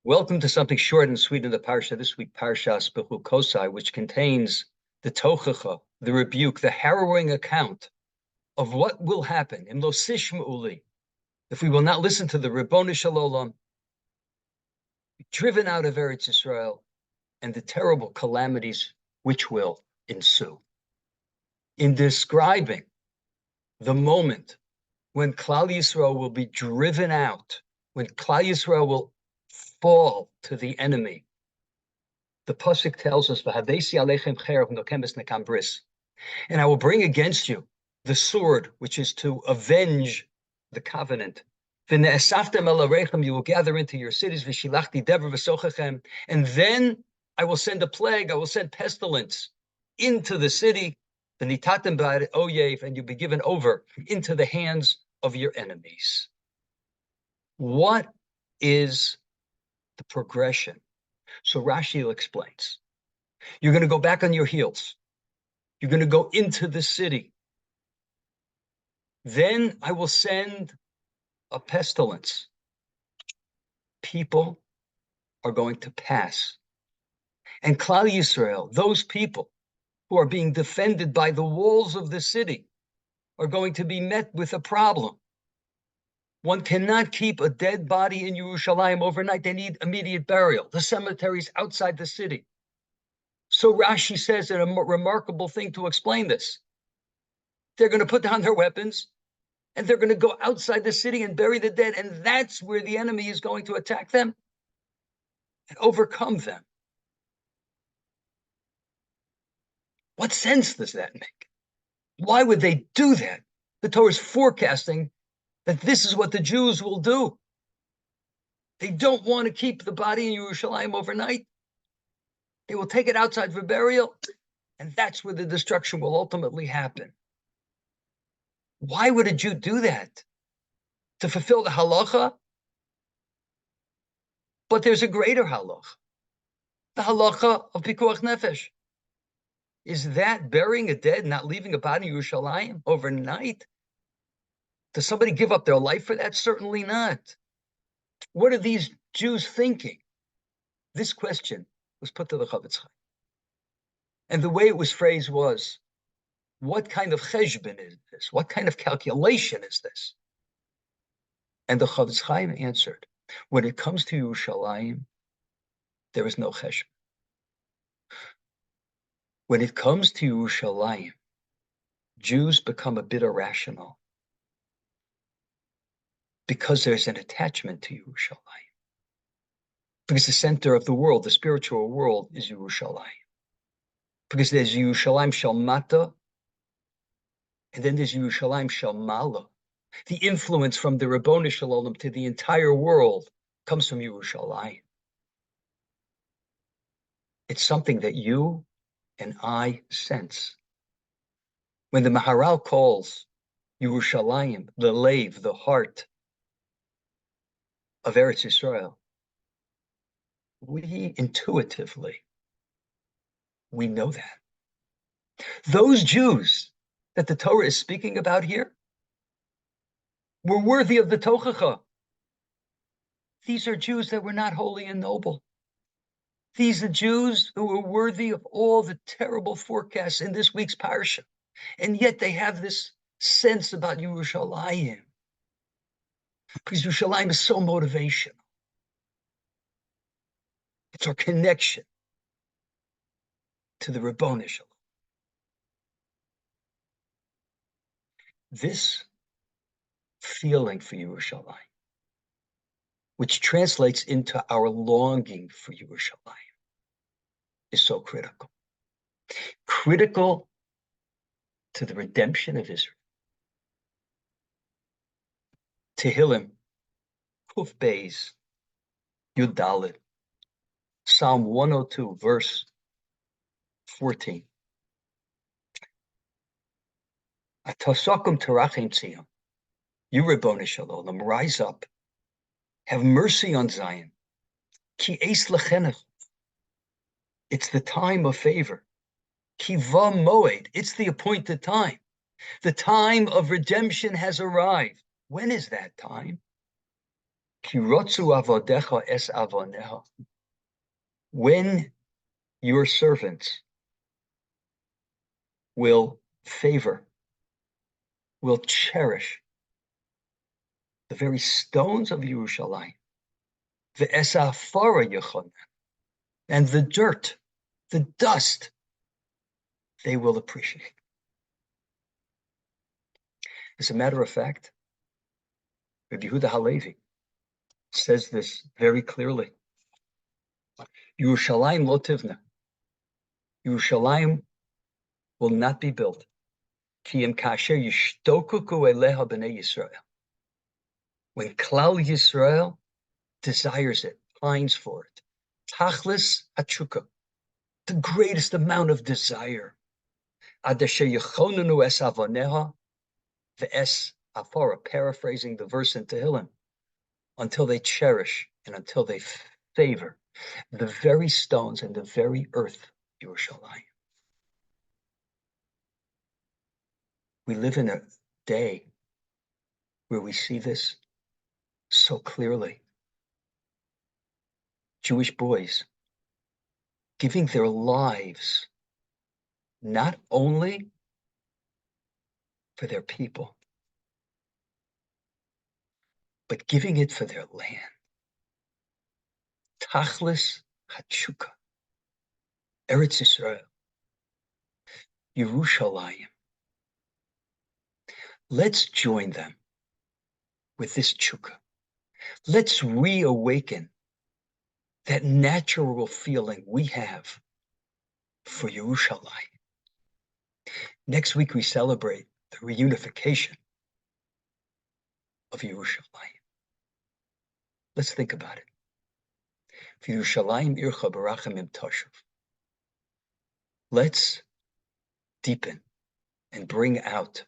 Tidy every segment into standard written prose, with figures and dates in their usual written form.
Welcome to something short and sweet in the Parsha this week, Parshas Bechukosai, which contains the tochacha, the rebuke, the harrowing account of what will happen in Lo Sishma'uli if we will not listen to the Ribbon Shalom, driven out of Eretz Israel, and the terrible calamities which will ensue. In describing the moment when Klal Yisrael will be driven out, when Klal Yisrael will fall to the enemy, the pasuk tells us, and I will bring against you the sword, which is to avenge the covenant. You will gather into your cities, and then I will send a plague, I will send pestilence into the city, and you'll be given over into the hands of your enemies. What is the progression? So Rashi explains. You're going to go back on your heels. You're going to go into the city. Then I will send a pestilence. People are going to pass. And Klal Yisrael, those people who are being defended by the walls of the city, are going to be met with a problem. One cannot keep a dead body in Yerushalayim overnight. They need immediate burial. The cemeteries outside the city. So Rashi says a remarkable thing to explain this. They're going to put down their weapons, and they're going to go outside the city and bury the dead, and that's where the enemy is going to attack them and overcome them. What sense does that make? Why would they do that? The Torah is forecasting that this is what the Jews will do. They don't want to keep the body in Yerushalayim overnight. They will take it outside for burial, and that's where the destruction will ultimately happen. Why would a Jew do that? To fulfill the halacha? But there's a greater halacha. The halacha of pikuach nefesh. Is that burying a dead, not leaving a body in Yerushalayim overnight? Does somebody give up their life for that? Certainly not. What are these Jews thinking? This question was put to the Chavetz Chaim. And the way it was phrased was, what kind of cheshbon is this? What kind of calculation is this? And the Chavetz Chaim answered, when it comes to Yerushalayim, there is no cheshbon. When it comes to Yerushalayim, Jews become a bit irrational because there's an attachment to Yerushalayim. Because the center of the world, the spiritual world, is Yerushalayim. Because there's Yerushalayim Shel Mata, and then there's Yerushalayim Shel Mala. The influence from the Ribbon Shalom to the entire world comes from Yerushalayim. It's something that you and I sense. When the Maharal calls Yerushalayim the Lev, the heart of Eretz Yisrael, we intuitively, we know that. Those Jews that the Torah is speaking about here were worthy of the tochacha. These are Jews that were not holy and noble. These are Jews who were worthy of all the terrible forecasts in this week's parsha. And yet they have this sense about Yerushalayim. Because Yerushalayim is so motivational. It's our connection to the Ribbon Shalom. This feeling for Yerushalayim, which translates into our longing for Yerushalayim, is so critical. Critical to the redemption of Israel. Tehillim, Kuf Beis, Yud Dalet, Psalm 102, verse 14. Atasakum terachim tziyam. You, Ribbon Shalom, rise up. Have mercy on Zion. Ki eis lechenech. It's the time of favor. Ki va moed. It's the appointed time. The time of redemption has arrived. When is that time? Ki rotzu avodecha es avoneha. When your servants will favor, will cherish the very stones of Yerushalayim, the esafara yechon, and the dirt, the dust, they will appreciate. As a matter of fact, Rabbi Yehuda Halevi says this very clearly. Yerushalayim lo tivna. Yerushalayim will not be built. Ki im kasher yishtokuku eleha b'nei Yisrael. When Klal Yisrael desires it, pines for it. Tachlis achuka, the greatest amount of desire. Adeshe yechonenu es avoneha, the es afara, paraphrasing the verse in Tehillim, until they cherish and until they favor the very stones and the very earth, Yerushalayim. We live in a day where we see this so clearly. Jewish boys giving their lives not only for their people, but giving it for their land. Tachlis Hachuka, Eretz Yisrael, Yerushalayim. Let's join them with this chukka. Let's reawaken that natural feeling we have for Yerushalayim. Next week, we celebrate the reunification of Yerushalayim. Let's think about it. Yerushalayim ircha barachamim tashuv. Let's deepen and bring out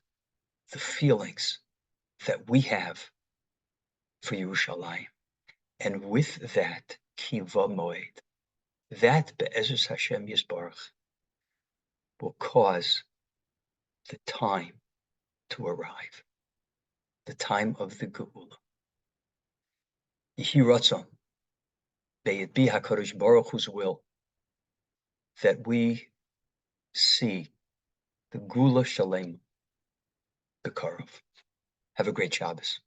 the feelings that we have for Yerushalayim. And with that, kiva moed, that be'ezus Hashem Yisbarach will cause the time to arrive, the time of the Geula. Yehi ratzon, may it be HaKadosh Baruch Hu's will that we see the Geula Shalem B'Karov. Have a great Shabbos.